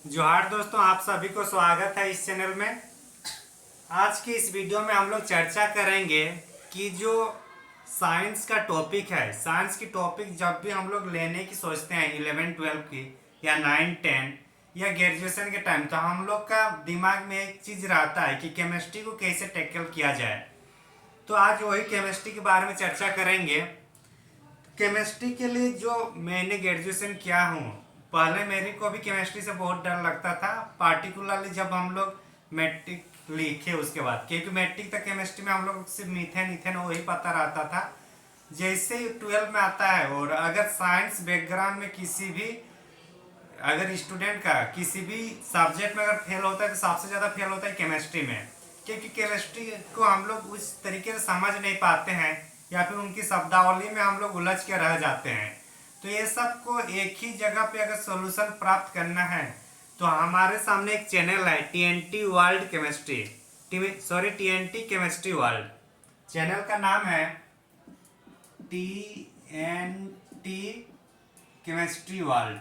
जोहार दोस्तों, आप सभी को स्वागत है इस चैनल में। आज की इस वीडियो में हम लोग चर्चा करेंगे कि जो साइंस का टॉपिक है, साइंस की टॉपिक जब भी हम लोग लेने की सोचते हैं 11-12 की या 9-10 या ग्रेजुएशन के टाइम, तो हम लोग का दिमाग में एक चीज़ रहता है कि केमिस्ट्री को कैसे टैकल किया जाए। तो आज वही केमिस्ट्री के बारे में चर्चा करेंगे। केमिस्ट्री के लिए जो मैंने ग्रेजुएशन किया हूँ, पहले मेरे को भी केमिस्ट्री से बहुत डर लगता था, पार्टिकुलरली जब हम लोग मैट्रिक लिखे उसके बाद, क्योंकि मैट्रिक तक केमिस्ट्री में हम लोग सिर्फ मीथेन इथेन वही पता रहता था। जैसे ही 12 में आता है, और अगर साइंस बैकग्राउंड में किसी भी अगर स्टूडेंट का किसी भी सब्जेक्ट में अगर फेल होता है, तो सबसे ज़्यादा फेल होता है केमिस्ट्री में, क्योंकि केमिस्ट्री को हम लोग उस तरीके से समझ नहीं पाते हैं या फिर उनकी शब्दावली में हम लोग उलझ के रह जाते हैं। तो ये सब को एक ही जगह पे अगर सोल्यूशन प्राप्त करना है, तो हमारे सामने एक चैनल है TNT world chemistry, TNT chemistry world. Channel का नाम है TNT chemistry world.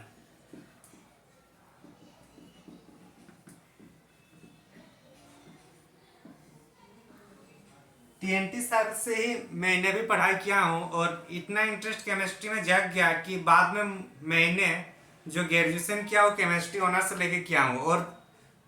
TNT sir से ही मैंने भी पढ़ाई किया हूँ, और इतना इंटरेस्ट केमिस्ट्री में जग गया कि बाद में मैंने जो ग्रेजुएशन किया वो केमिस्ट्री ऑनर्स से लेके किया हूँ। और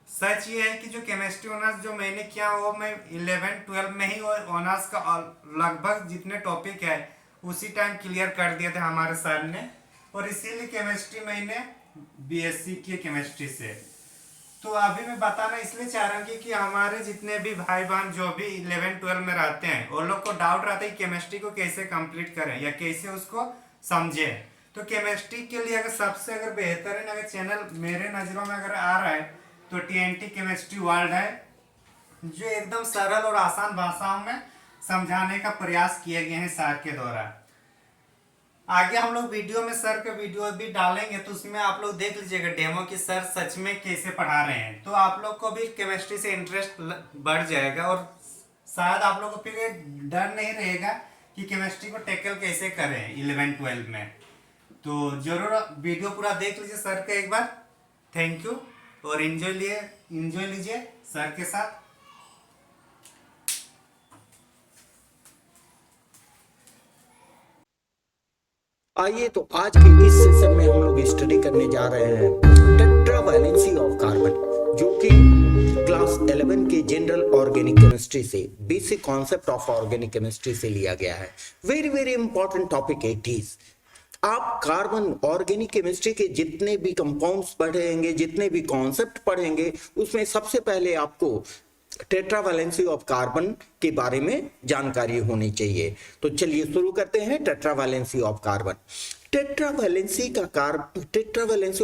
सच ये है कि जो केमिस्ट्री ऑनर्स जो मैंने किया वो मैं 11-12 में ही, और ऑनर्स का लगभग जितने टॉपिक है उसी टाइम क्लियर कर दिए थे हमारे सर ने। और इसीलिए केमिस्ट्री मैंने BSc की केमिस्ट्री से। तो अभी मैं बताना इसलिए चाह रहा हूँ कि हमारे जितने भी भाई बहन जो भी 11-12 में रहते हैं, वो लोग को डाउट रहता है कि केमिस्ट्री को कैसे कंप्लीट करें या कैसे उसको समझें। तो केमिस्ट्री के लिए अगर सबसे अगर बेहतरीन अगर चैनल मेरे नज़रों में अगर आ रहा है, तो TNT केमिस्ट्री वर्ल्ड है, जो एकदम सरल और आसान भाषाओं में समझाने का प्रयास किए गए हैं सर के द्वारा। आगे हम लोग वीडियो में सर का वीडियो भी डालेंगे, तो उसमें आप लोग देख लीजिएगा डेमो कि सर सच में कैसे पढ़ा रहे हैं। तो आप लोग को भी केमिस्ट्री से इंटरेस्ट बढ़ जाएगा, और शायद आप लोग को फिर ये डर नहीं रहेगा कि केमिस्ट्री को टैकल कैसे करें 11-12 में। तो जरूर वीडियो पूरा देख लीजिए सर का एक बार। थैंक यू, और एंजॉय लीजिए सर के साथ। आइए तो आज के इस सेशन में हम लोग स्टडी करने जा रहे हैं टेट्रावैलेंसी ऑफ कार्बन, जो कि क्लास 11 के जनरल ऑर्गेनिक केमिस्ट्री से, basic concept of organic chemistry से लिया गया है। Very very important topic it is. आप कार्बन ऑर्गेनिक केमिस्ट्री के जितने भी कंपाउंड्स पढ़ेंगे, जितने भी कॉन्सेप्ट पढ़ेंगे, उसमें सबसे पहले आपको टेट्रावैलेंसी ऑफ कार्बन के बारे में जानकारी होनी चाहिए। तो चलिए शुरू करते हैं tetravalency of carbon. Tetravalency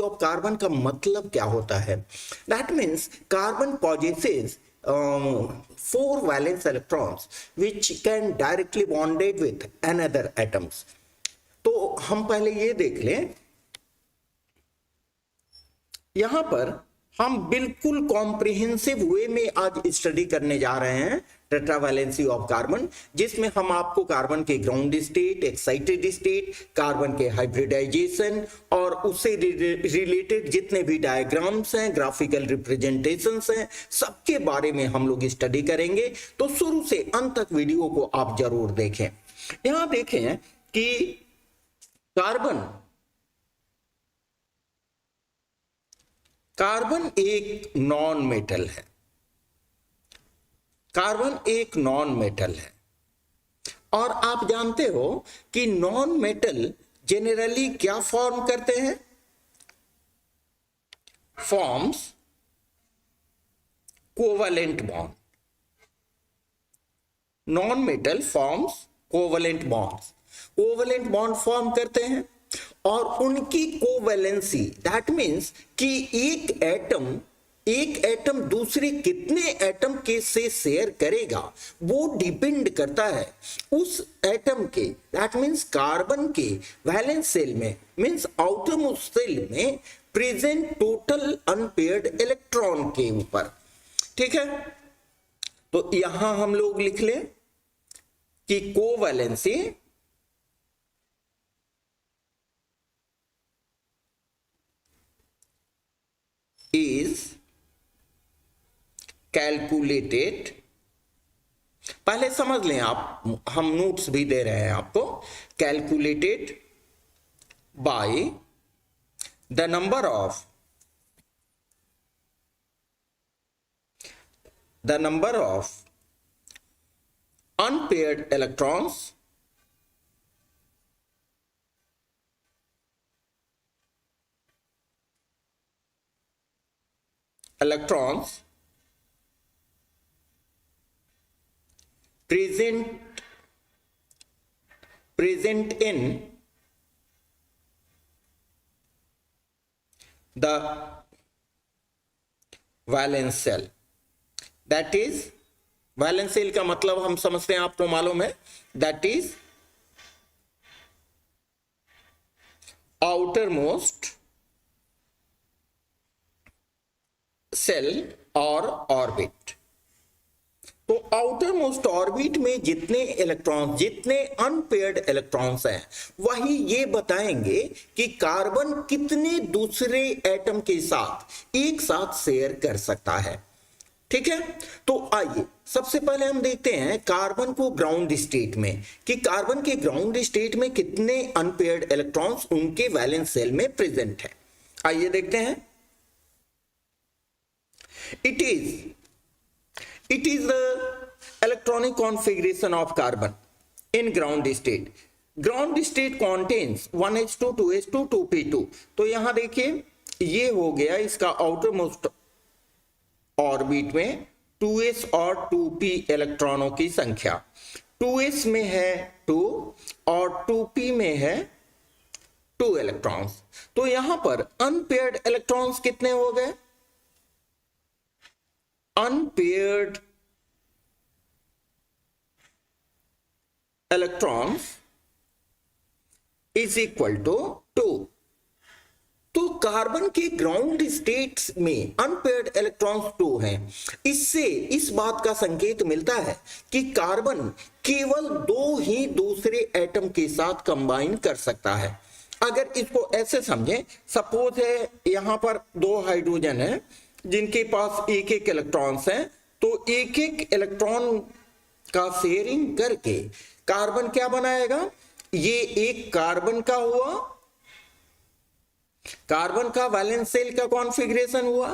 of carbon का मतलब क्या होता है? That means carbon possesses 4 valence electrons which can directly bonded with another atoms। तो हम पहले ये देख लें, यहां पर हम बिल्कुल कॉम्प्रिहेंसिव वे में आज स्टडी करने जा रहे हैं टेट्रावैलेंसी ऑफ कार्बन, जिसमें हम आपको कार्बन के ground state, excited state, carbon के हाइब्रिडाइजेशन और उससे रिलेटेड जितने भी डायग्राम्स हैं, ग्राफिकल रिप्रेजेंटेशंस हैं, सबके बारे में हम लोग स्टडी करेंगे। तो शुरू से अंत तक वीडियो को आप जरूर देखें। यहां देखें कि कार्बन एक नॉन मेटल है। कार्बन एक नॉन मेटल है, और आप जानते हो कि नॉन मेटल जेनरली क्या फॉर्म करते हैं? Forms covalent bond. Non metal forms covalent bonds, covalent bond form करते हैं, और उनकी कोवैलेंसी दैट मीन्स कि एक एटम दूसरे कितने एटम के से शेयर करेगा, वो डिपेंड करता है उस एटम के, दैट मीन्स कार्बन के वैलेंस सेल में, मीन्स आउटरमोस्ट सेल में प्रेजेंट टोटल अनपेयर्ड इलेक्ट्रॉन के ऊपर। ठीक है, तो यहां हम लोग लिख लें कि कोवैलेंसी is calculated, पहले समझ लें आप, हम नोट्स भी दे रहे हैं आपको, calculated by the number of unpaired electrons present in the valence cell. That is, valence shell का मतलब हम समझते हैं, आपको मालूम है, that is outer most shell और ऑर्बिट। तो आउटर मोस्ट ऑर्बिट में जितने इलेक्ट्रॉन्स, जितने अनपेयर्ड इलेक्ट्रॉन्स हैं, वही ये बताएंगे कि कार्बन कितने दूसरे एटम के साथ एक साथ शेयर कर सकता है। ठीक है, तो आइए सबसे पहले हम देखते हैं कार्बन को ग्राउंड स्टेट में, कि कार्बन के ग्राउंड स्टेट में कितने अनपेयर्ड इलेक्ट्रॉन्स उनके वैलेंस सेल में प्रेजेंट है। आइए देखते हैं। It is the electronic configuration of carbon in ground state. Ground state contains 1s2 2s2 2p2। तो यहां देखिए, ये हो गया इसका आउटर मोस्ट ऑर्बिट में 2s और 2p इलेक्ट्रॉनों की संख्या। 2s में है 2 और 2p में है 2 इलेक्ट्रॉन्स। तो यहां पर अनपेयर्ड इलेक्ट्रॉन्स कितने हो गए? Unpaired electrons is equal to 2। तो कार्बन के ग्राउंड स्टेट्स में अनपेयर्ड इलेक्ट्रॉन्स 2 हैं। इससे इस बात का संकेत मिलता है कि कार्बन केवल 2 ही दूसरे एटम के साथ कंबाइन कर सकता है। अगर इसको ऐसे समझें, सपोज है यहां पर 2 हाइड्रोजन है जिनके पास एक एक इलेक्ट्रॉन्स हैं, तो एक एक इलेक्ट्रॉन का शेयरिंग करके कार्बन क्या बनाएगा? ये एक कार्बन का हुआ, कार्बन का वैलेंस सेल का कॉन्फ़िगरेशन हुआ।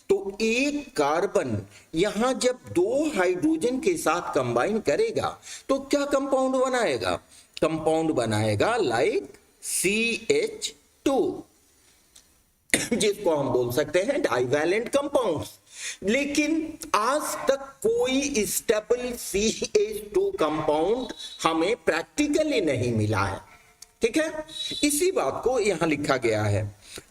तो एक कार्बन यहां जब 2 हाइड्रोजन के साथ कंबाइन करेगा तो क्या कंपाउंड बनाएगा? कंपाउंड बनाएगा लाइक CH2, जिसको हम बोल सकते हैं डाइवैलेंट कंपाउंड्स। लेकिन आज तक कोई स्टेबल CH2 कंपाउंड हमें प्रैक्टिकली नहीं मिला है। ठीक है, इसी बात को यहां लिखा गया है।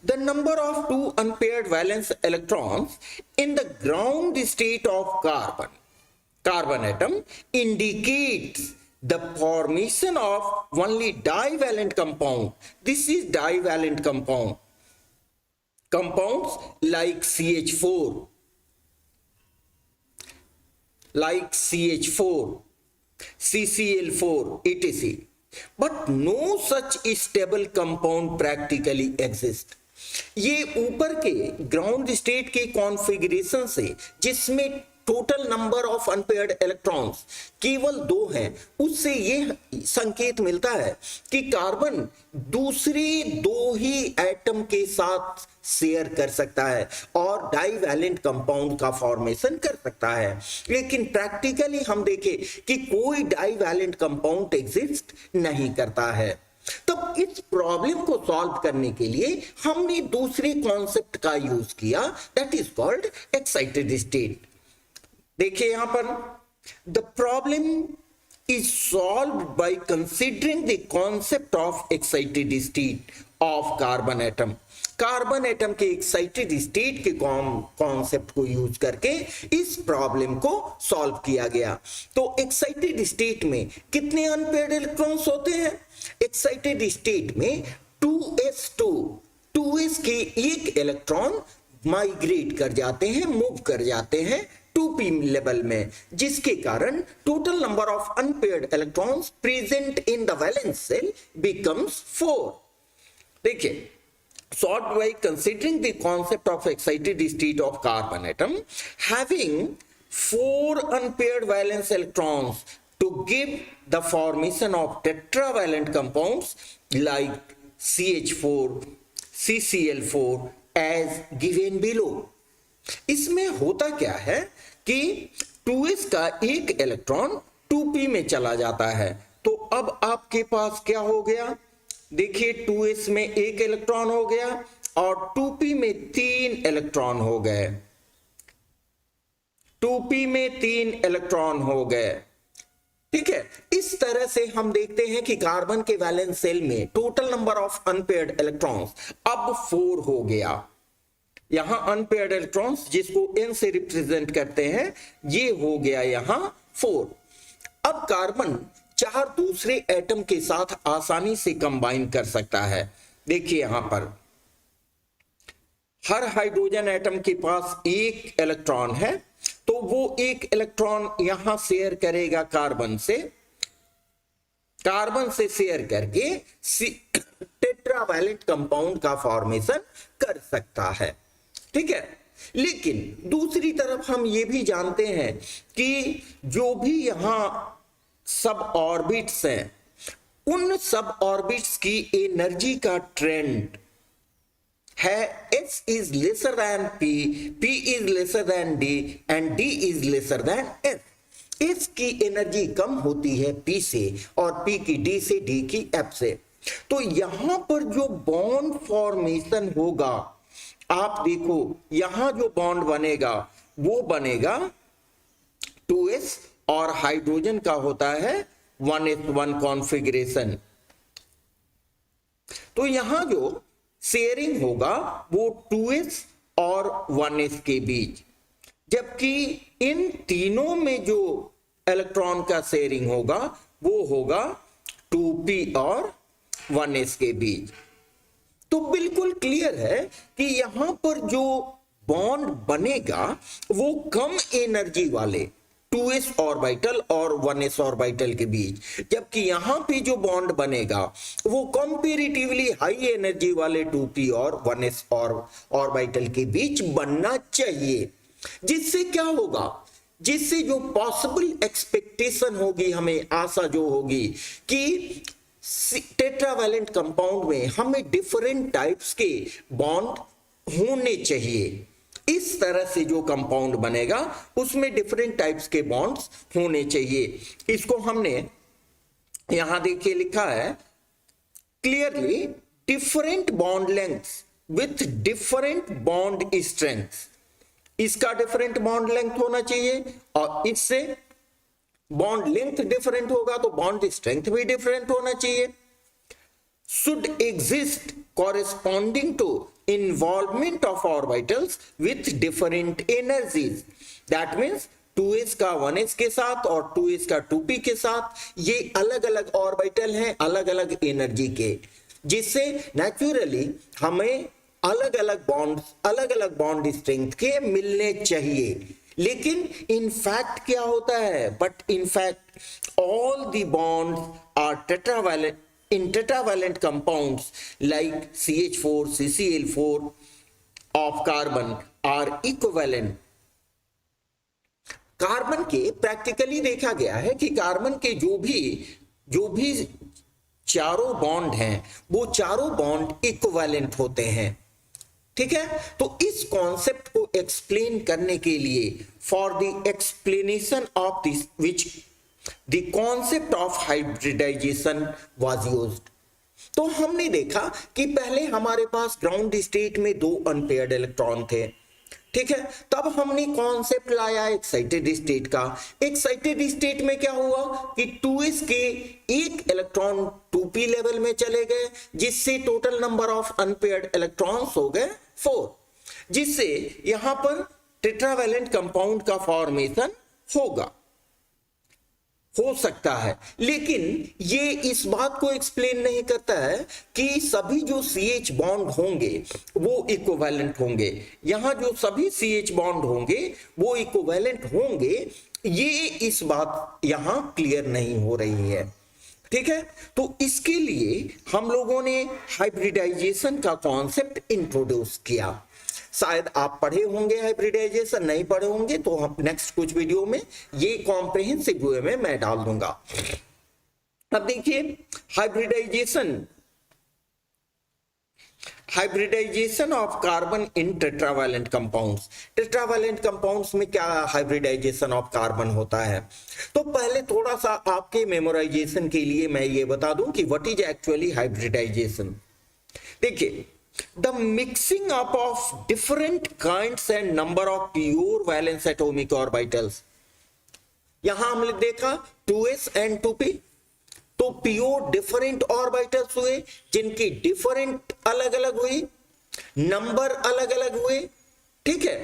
The number of 2 unpaired valence electrons in the ground state of carbon atom indicates the formation of only divalent compound. This is divalent compound. Compounds like CH4, CCl4, etc. But no such stable compound practically exists. ये ऊपर के ground state के configuration से, जिसमें total number of unpaired electrons केवल 2 हैं, उससे ये संकेत मिलता है कि कार्बन दूसरे 2 ही एटम के साथ शेयर कर सकता है और डाइवैलेंट कंपाउंड का फॉर्मेशन कर सकता है। लेकिन प्रैक्टिकली हम देखें कि कोई डाइवैलेंट कंपाउंड एग्जिस्ट नहीं करता है। तब इस प्रॉब्लम को सॉल्व करने के लिए हमने दूसरे कॉन्सेप्ट का यूज किया, that is called excited state. देखिए यहां पर, the problem is solved by considering the concept of excited state of carbon atom. Carbon atom के एक्साइटेड स्टेट के कॉन्सेप्ट को यूज करके इस प्रॉब्लम को सॉल्व किया गया। तो एक्साइटेड स्टेट में कितने अनपेयर्ड इलेक्ट्रॉन्स होते हैं? एक्साइटेड स्टेट में 2s के एक इलेक्ट्रॉन माइग्रेट कर जाते हैं, मूव कर जाते हैं 2p लेवल में, जिसके कारण total number of unpaired electrons present in the valence shell becomes 4। देखिए Solved by considering the concept of excited state of carbon atom having 4 unpaired valence electrons to give the formation of tetravalent compounds like CH4, CCl4 as given below. इसमें होता क्या है कि 2s का एक electron 2p में चला जाता है, तो अब आपके पास क्या हो गया, देखिए 2s में एक इलेक्ट्रॉन हो गया और 2p में 3 इलेक्ट्रॉन हो गए, 2p में 3 इलेक्ट्रॉन हो गए। ठीक है, इस तरह से हम देखते हैं कि कार्बन के वैलेंस शेल में total number of unpaired electrons अब 4 हो गया। यहां अनपेयर्ड इलेक्ट्रॉन्स जिसको n से रिप्रेजेंट करते हैं, ये हो गया यहां 4। अब कार्बन 4 दूसरे एटम के साथ आसानी से कंबाइन कर सकता है। देखिए यहां पर हर हाइड्रोजन एटम के पास एक इलेक्ट्रॉन है, तो वो एक इलेक्ट्रॉन यहां शेयर करेगा कार्बन से शेयर करके टेट्रावैलेंट कंपाउंड का फॉर्मेशन कर सकता है। ठीक है, लेकिन दूसरी तरफ हम ये भी जानते हैं कि जो भी यहां सब ऑर्बिट्स हैं, उन सब ऑर्बिट्स की एनर्जी का ट्रेंड है S is lesser than P, P is lesser than D and D is lesser than S। S की एनर्जी कम होती है P से और P की D से, D की F से। तो यहां पर जो बॉन्ड फॉर्मेशन होगा, आप देखो यहां जो बॉन्ड बनेगा वो बनेगा 2s और हाइड्रोजन का होता है 1s1 कॉन्फ़िगरेशन। तो यहां जो शेयरिंग होगा वो 2s और 1s के बीच, जबकि इन तीनों में जो इलेक्ट्रॉन का शेयरिंग होगा वो होगा 2p और 1s के बीच। तो बिल्कुल क्लियर है कि यहां पर जो बॉन्ड बनेगा वो कम एनर्जी वाले 2s ऑर्बिटल और 1s ऑर्बिटल के बीच, जबकि यहां पे जो बॉन्ड बनेगा वो कंपैरेटिवली हाई एनर्जी वाले 2p और 1s ऑर्बिटल के बीच बनना चाहिए। जिससे क्या होगा, जिससे जो पॉसिबल एक्सपेक्टेशन होगी, हमें आशा जो होगी कि टेट्रावैलेंट कंपाउंड में हमें डिफरेंट टाइप्स के बॉन्ड होने चाहिए। इस तरह से जो कंपाउंड बनेगा उसमें डिफरेंट टाइप्स के बॉन्ड्स होने चाहिए। इसको हमने यहां देखिए लिखा है clearly, different bond lengths with different bond strength. इसका डिफरेंट बॉन्ड लेंथ होना चाहिए और इससे बॉन्ड लेंथ डिफरेंट होगा तो बॉन्ड स्ट्रेंथ भी डिफरेंट होना चाहिए। Should exist corresponding to involvement of orbitals with different energies। That means 2s का 1s के साथ और 2s का 2p के साथ, ये अलग अलग ऑर्बिटल हैं अलग अलग एनर्जी के, जिससे नेचुरली हमें अलग अलग बॉन्ड स्ट्रेंथ के मिलने चाहिए। लेकिन इनफैक्ट क्या होता है, but in fact all the bonds are tetravalent in tetravalent compounds like CH4, CCl4 of carbon are equivalent। Carbon के प्रैक्टिकली देखा गया है कि कार्बन के जो भी चारों बॉन्ड हैं वो चारों बॉन्ड इक्विवेलेंट होते हैं। ठीक है, तो इस कॉन्सेप्ट को एक्सप्लेन करने के लिए for the explanation of this which The concept of hybridization was used। तो हमने देखा कि पहले हमारे पास ग्राउंड स्टेट में 2 अनपेयर्ड इलेक्ट्रॉन थे। ठीक है, तब हमने कॉन्सेप्ट लाया एक्साइटेड स्टेट का। एक्साइटेड स्टेट में क्या हुआ कि 2s के एक इलेक्ट्रॉन 2p लेवल में चले गए, जिससे total number of unpaired electrons हो गए 4, जिससे यहां पर टेट्रावैलेंट कंपाउंड का फॉर्मेशन हो सकता है। लेकिन ये इस बात को एक्सप्लेन नहीं करता है कि सभी जो CH बॉन्ड होंगे वो इक्विवेलेंट होंगे। यहां जो सभी CH बॉन्ड होंगे वो इक्विवेलेंट होंगे, ये इस बात यहां क्लियर नहीं हो रही है। ठीक है, तो इसके लिए हम लोगों ने हाइब्रिडाइजेशन का कॉन्सेप्ट इंट्रोड्यूस किया। शायद आप पढ़े होंगे हाइब्रिडाइजेशन, नहीं पढ़े होंगे तो हम नेक्स्ट कुछ वीडियो में ये कॉम्प्रिहेंसिव वे में मैं डाल दूंगा। अब देखिए hybridization of carbon in tetravalent compounds. Tetravalent compounds में क्या हाइब्रिडाइजेशन ऑफ कार्बन होता है? तो पहले थोड़ा सा आपके मेमोराइजेशन के लिए मैं ये बता दूं कि व्हाट इज एक्चुअली हाइब्रिडाइजेशन। देखिए, the mixing up of different kinds and number of pure valence atomic orbitals. यहां हमने देखा 2s एंड 2p, तो प्योर डिफरेंट ऑर्बिटल्स हुए जिनकी डिफरेंट अलग अलग हुई, नंबर अलग अलग हुए, ठीक है।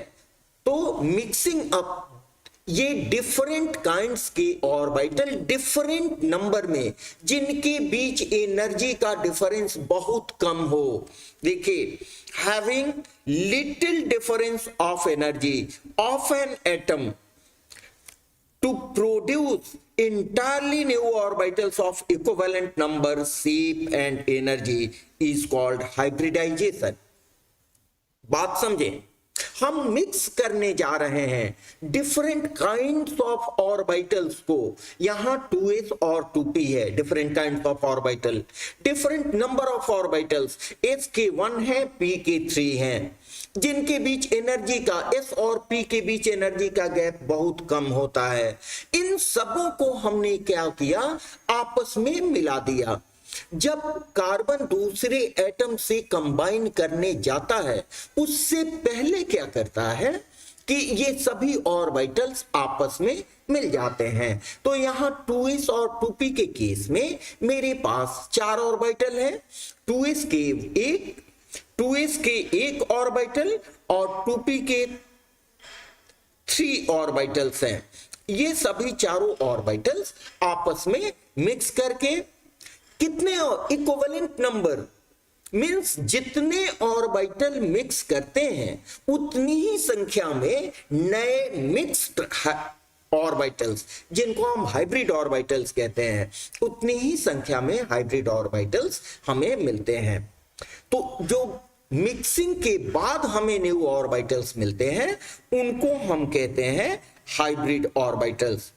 तो मिक्सिंग अप ये डिफरेंट काइंड्स के ऑर्बिटल डिफरेंट नंबर में जिनके बीच एनर्जी का डिफरेंस बहुत कम हो। देखिए, having little difference of energy of an atom to produce entirely new orbitals of equivalent number, shape and energy is called hybridization। बात समझें, हम मिक्स करने जा रहे हैं डिफरेंट काइंड्स ऑफ ऑर्बिटल्स को। यहां 2s और 2p है, different kinds of orbital, different number of orbitals, s के 1 है, p के 3 हैं, जिनके बीच एनर्जी का, s और p के बीच एनर्जी का गैप बहुत कम होता है। इन सबों को हमने क्या किया, आपस में मिला दिया। जब कार्बन दूसरे एटम से कंबाइन करने जाता है, उससे पहले क्या करता है कि ये सभी ऑर्बिटल्स आपस में मिल जाते हैं। तो यहां 2s और 2p के केस में मेरे पास 4 ऑर्बिटल है, 2s के एक ऑर्बिटल और 2p के 3 ऑर्बिटल्स हैं। ये सभी चारों ऑर्बिटल्स आपस में मिक्स करके कितने इक्विवेलेंट नंबर, मींस जितने ऑर्बिटल मिक्स करते हैं उतनी ही संख्या में नए मिक्स्ड ऑर्बिटल्स, जिनको हम हाइब्रिड ऑर्बिटल्स कहते हैं, उतनी ही संख्या में हाइब्रिड ऑर्बिटल्स हमें मिलते हैं। तो जो मिक्सिंग के बाद हमें न्यू ऑर्बिटल्स मिलते हैं उनको हम कहते हैं हाइब्रिड ऑर्बिटल्स।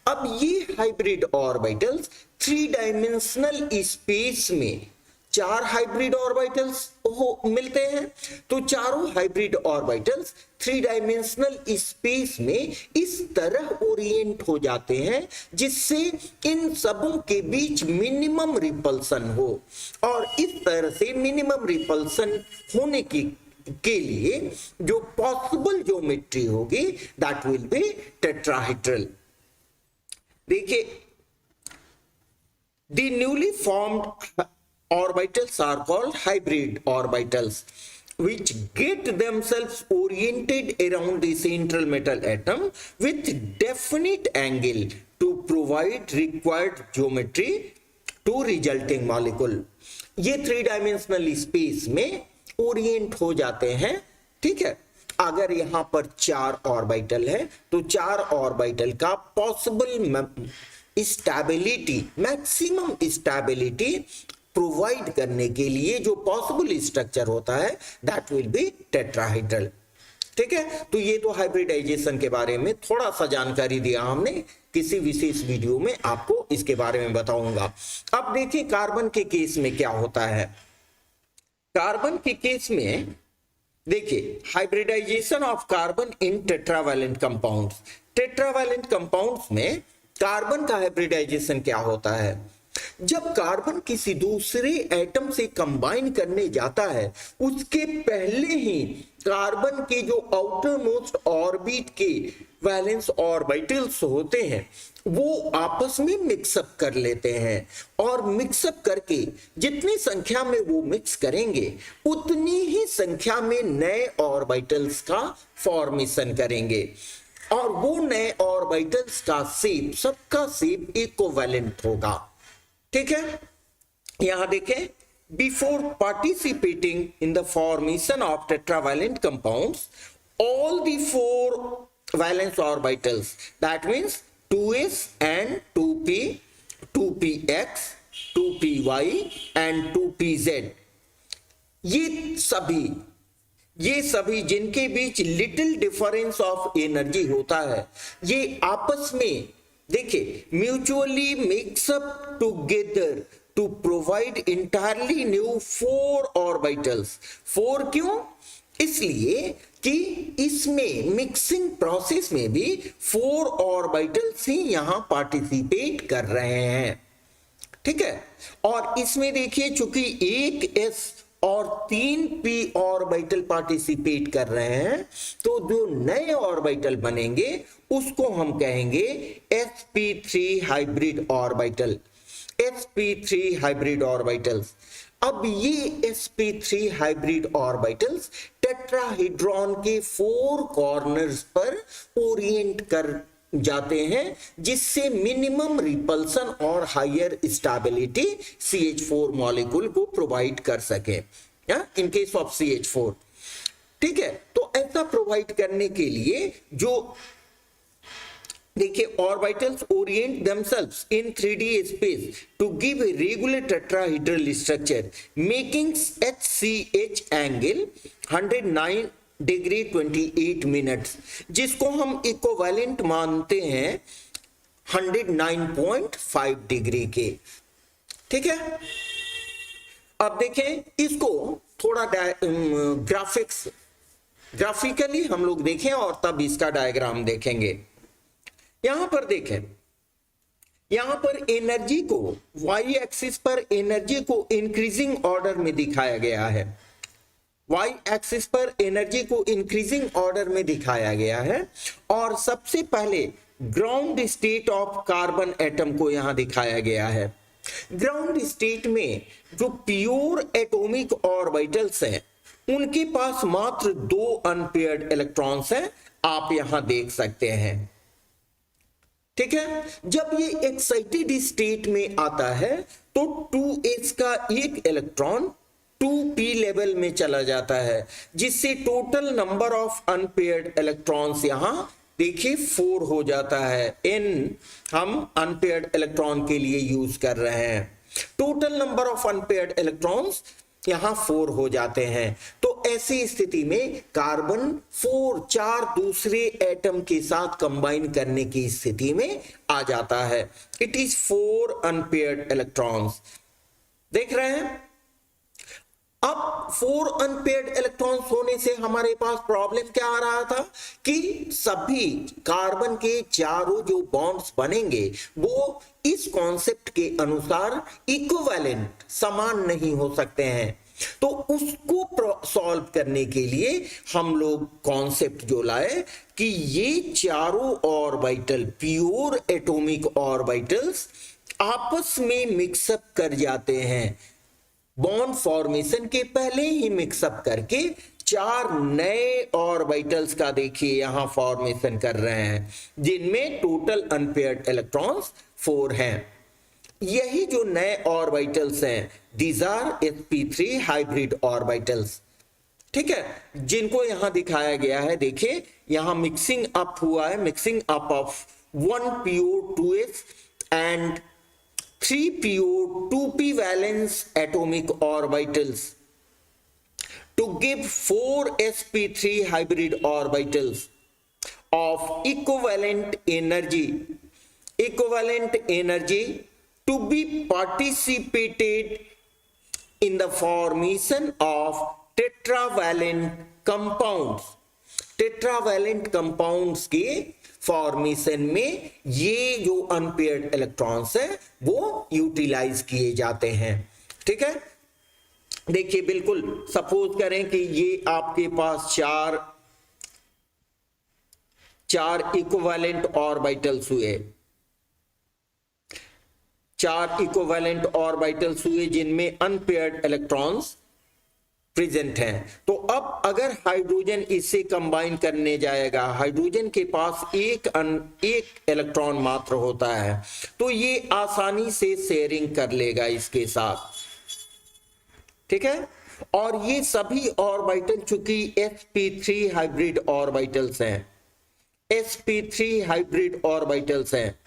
अब ये हाइब्रिड ऑर्बिटल्स 3 डायमेंशनल स्पेस में 4 हाइब्रिड ऑर्बिटल्स मिलते हैं। तो चारों हाइब्रिड ऑर्बिटल्स 3 डायमेंशनल स्पेस में इस तरह ओरिएंट हो जाते हैं जिससे इन सबों के बीच मिनिमम रिपल्सन हो, और इस तरह से मिनिमम रिपल्सन होने के लिए जो पॉसिबल ज्योमेट्री होगी दैट विल बी टेट्राहेड्रल। देखिए, the newly formed orbitals are called hybrid orbitals, which get themselves oriented around the central metal atom with definite angle to provide required geometry to resulting molecule। ये 3 dimensional space में Orient हो जाते हैं, ठीक है। अगर यहां पर 4 ऑर्बिटल है तो 4 ऑर्बिटल का possible stability, maximum stability provide करने के लिए जो पॉसिबल स्ट्रक्चर होता है दैट विल बी टेट्राहेड्रल, ठीक है। तो ये तो हाइब्रिडाइजेशन के बारे में थोड़ा सा जानकारी दिया हमने, किसी विशेष वीडियो में आपको इसके बारे में बताऊंगा। अब देखिए कार्बन के केस में क्या होता है। कार्बन के केस में देखिए, hybridization of carbon in tetravalent compounds. Tetravalent compounds में कार्बन का हाइब्रिडाइजेशन क्या होता है? जब कार्बन किसी दूसरे एटम से कंबाइन करने जाता है, उसके पहले ही कार्बन के जो आउटर मोस्ट ऑर्बिट के वैलेंस ऑर्बिटल्स होते हैं वो आपस में मिक्सअप कर लेते हैं, और मिक्सअप करके जितनी संख्या में वो मिक्स करेंगे उतनी ही संख्या में नए ऑर्बिटल्स का फॉर्मेशन करेंगे, और वो नए ऑर्बिटल्स का शेप, सबका शेप इक्विवेलेंट होगा, ठीक है। यहां देखें, before participating in the formation of tetravalent compounds, all the 4 valence orbitals, that means 2s and 2p 2px, 2py and 2pz। ये सभी जिनके बीच लिटिल डिफरेंस ऑफ एनर्जी होता है, ये आपस में देखिए mutually mix up together to provide entirely new 4 orbitals. 4 क्यों? इसलिए कि इसमें मिक्सिंग प्रोसेस में भी 4 ऑर्बिटल्स ही यहां पार्टिसिपेट कर रहे हैं, ठीक है। और इसमें देखिए चूंकि एक s और 3 p ऑर्बिटल पार्टिसिपेट कर रहे हैं, तो जो नए ऑर्बिटल बनेंगे उसको हम कहेंगे sp3 hybrid orbital, sp3 hybrid orbitals. अब ये sp3 हाइब्रिड ऑर्बिटल्स टेट्राहेड्रॉन के 4 कॉर्नर्स पर ओरिएंट कर जाते हैं, जिससे मिनिमम रिपल्सन और हायर स्टेबिलिटी CH4 मॉलिक्यूल को प्रोवाइड कर सके इन केस ऑफ CH4, ठीक है। तो ऐसा प्रोवाइड करने के लिए जो देखिए orbitals Orient themselves in 3D space to give a regular tetrahedral structure making HCH angle 109 degree 28 minutes, जिसको हम इक्विवेलेंट मानते हैं 109.5 डिग्री के, ठीक है। अब देखें इसको थोड़ा ग्राफिकली हम लोग देखें और तब इसका डायग्राम देखेंगे। यहां पर देखें, यहां पर एनर्जी को y एक्सिस पर एनर्जी को इंक्रीजिंग ऑर्डर में दिखाया गया है, y एक्सिस पर एनर्जी को इंक्रीजिंग ऑर्डर में दिखाया गया है। और सबसे पहले ground state of carbon atom को यहां दिखाया गया है। ग्राउंड स्टेट में जो प्योर एटॉमिक ऑर्बिटल्स हैं उनके पास मात्र 2 अनपेयर्ड इलेक्ट्रॉन्स हैं, आप यहां देख सकते हैं, ठीक है। जब ये एक्साइटेड स्टेट में आता है तो 2s का एक इलेक्ट्रॉन 2p लेवल में चला जाता है, जिससे total number of unpaired electrons यहां देखिए 4 हो जाता है। n हम अनपेयर्ड इलेक्ट्रॉन के लिए यूज कर रहे हैं, total number of unpaired electrons यहां 4 हो जाते हैं। तो ऐसी स्थिति में कार्बन 4 दूसरे एटम के साथ कंबाइन करने की स्थिति में आ जाता है। इट इज 4 अनपेयर्ड इलेक्ट्रॉन्स, देख रहे हैं। अब 4 अनपेयर्ड इलेक्ट्रॉन्स होने से हमारे पास प्रॉब्लम क्या आ रहा था कि सभी कार्बन के चारों जो बॉन्ड्स बनेंगे वो इस कॉन्सेप्ट के अनुसार इक्विवेलेंट समान नहीं हो सकते हैं। तो उसको सॉल्व करने के लिए हम लोग कॉन्सेप्ट जो लाए कि ये चारों ऑर्बिटल प्योर एटॉमिक ऑर्बिटल्स आपस में मिक्सअप कर जाते हैं, बॉन्ड फॉर्मेशन के पहले ही मिक्सअप करके 4 नए ऑर्बिटल्स का देखिए यहां फॉर्मेशन कर रहे हैं, जिनमें टोटल अनपेयर्ड इलेक्ट्रॉन्स 4 हैं। यही जो नए ऑर्बिटल्स हैं these are sp3 hybrid orbitals, ठीक है, जिनको यहां दिखाया गया है। देखिए यहां मिक्सिंग अप हुआ है, mixing up of 1po2s and 3po 2p valence atomic orbitals to give 4 sp3 hybrid orbitals of equivalent energy to be participated in the formation of tetravalent compounds। Tetravalent compounds के formation में ये जो unpaired electrons हैं वो utilise किए जाते हैं, ठीक है। देखिए बिल्कुल सपोज करें कि ये आपके पास चार इक्विवेलेंट ऑर्बिटल्स हुए, 4 इक्विवेलेंट ऑर्बिटल्स हुए जिनमें अनपेयर्ड इलेक्ट्रॉन्स प्रेजेंट हैं। तो अब अगर हाइड्रोजन इससे कंबाइन करने जाएगा, हाइड्रोजन के पास एक इलेक्ट्रॉन मात्र होता है, तो ये आसानी से शेयरिंग कर लेगा इसके साथ, ठीक है। और ये सभी ऑर्बिटल चूंकि sp3 हाइब्रिड ऑर्बिटल्स हैं, sp3 हाइब्रिड ऑर्बिटल्स हैं,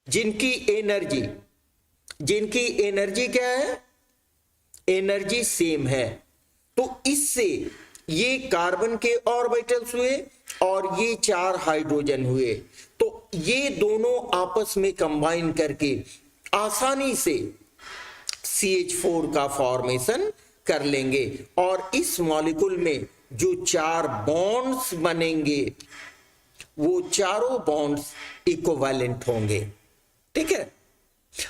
जिनकी एनर्जी क्या है, एनर्जी सेम है। तो इससे ये कार्बन के ऑर्बिटल्स हुए और ये 4 हाइड्रोजन हुए। तो ये दोनों आपस में कंबाइन करके आसानी से CH4 का फॉर्मेशन कर लेंगे और इस मॉलिक्यूल में जो 4 बॉन्ड्स बनेंगे वो चारों बॉन्ड्स इक्विवेलेंट होंगे। ठीक है,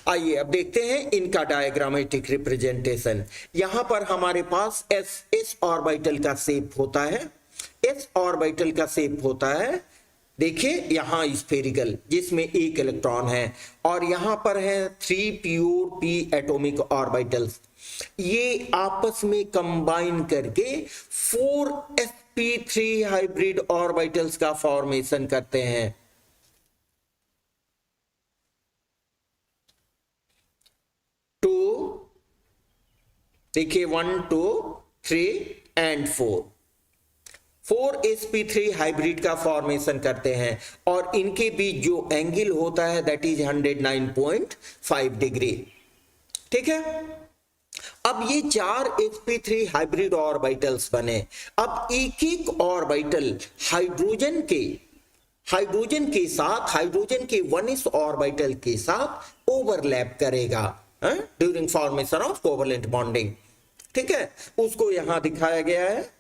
आइए अब देखते हैं इनका डायग्रामेटिक रिप्रेजेंटेशन। यहां पर हमारे पास s ऑर्बिटल का शेप होता है, s ऑर्बिटल का शेप होता है, देखिए यहां स्फेरिकल जिसमें 1 इलेक्ट्रॉन है और यहां पर है 3 प्योर p एटॉमिक ऑर्बिटल्स। ये आपस में कंबाइन करके 4 sp3 हाइब्रिड ऑर्बिटल्स का फॉर्मेशन करते हैं। देखिए 1 2 3 एंड 4 sp3 हाइब्रिड का फॉर्मेशन करते हैं और इनके बीच जो एंगल होता है दैट इज 109.5 डिग्री। ठीक है, अब ये 4 sp3 हाइब्रिड ऑर्बिटल्स बने। अब एक एक ऑर्बिटल हाइड्रोजन के साथ, हाइड्रोजन के 1s ऑर्बिटल के साथ ओवरलैप करेगा during formation of covalent bonding. ठीक है, उसको यहां दिखाया गया है।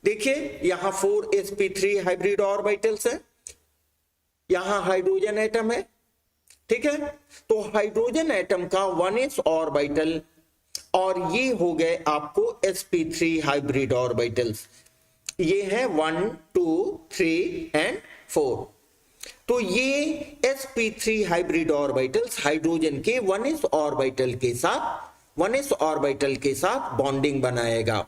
देखिए यहां 4 sp3 हाइब्रिड ऑर्बिटल्स है, यहां हाइड्रोजन एटम है। ठीक है, तो हाइड्रोजन एटम का 1s ऑर्बिटल और ये हो गए आपको sp3 हाइब्रिड ऑर्बिटल्स। ये है 1 2 3 एंड 4। तो ये sp3 हाइब्रिड ऑर्बिटल्स हाइड्रोजन के 1s ऑर्बिटल के साथ बॉन्डिंग बनाएगा।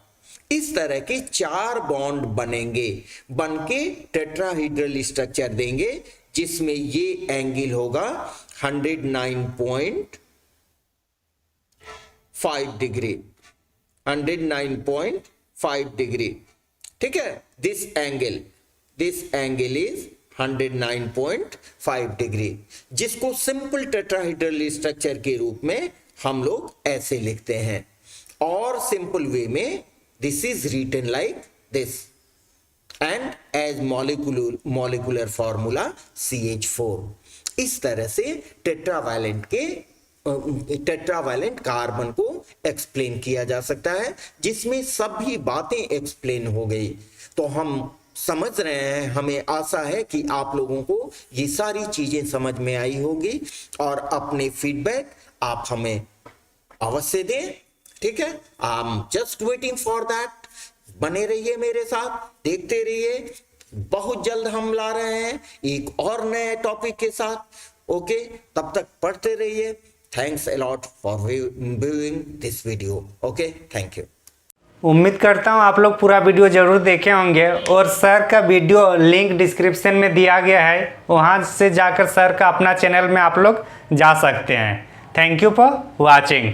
इस तरह के 4 बॉन्ड बनेंगे, बनके टेट्राहेड्रल स्ट्रक्चर देंगे जिसमें ये एंगल होगा 109.5 डिग्री, 109.5 डिग्री। ठीक है, दिस एंगल इज 109.5 डिग्री, जिसको सिंपल टेट्राहेड्रल स्ट्रक्चर के रूप में हम लोग ऐसे लिखते हैं और सिंपल वे में this is written like this and as molecular formula CH4। इस तरह से टेट्रावैलेंट कार्बन को एक्सप्लेन किया जा सकता है, जिसमें सभी बातें एक्सप्लेन हो गई। तो हम समझ रहे हैं, हमें आशा है कि आप लोगों को ये सारी चीजें समझ में आई होगी और अपने फीडबैक आप हमें अवश्य दें। ठीक है, I am just waiting for that. बने रहिए मेरे साथ, देखते रहिए, बहुत जल्द हम ला रहे हैं एक और नए टॉपिक के साथ। ओके, तब तक पढ़ते रहिए। Thanks a lot for viewing this video. Okay, thank you. उम्मीद करता हूँ आप लोग पूरा वीडियो ज़रूर देखे होंगे और सर का वीडियो लिंक डिस्क्रिप्शन में दिया गया है, वहाँ से जाकर सर का अपना चैनल में आप लोग जा सकते हैं। Thank you for watching.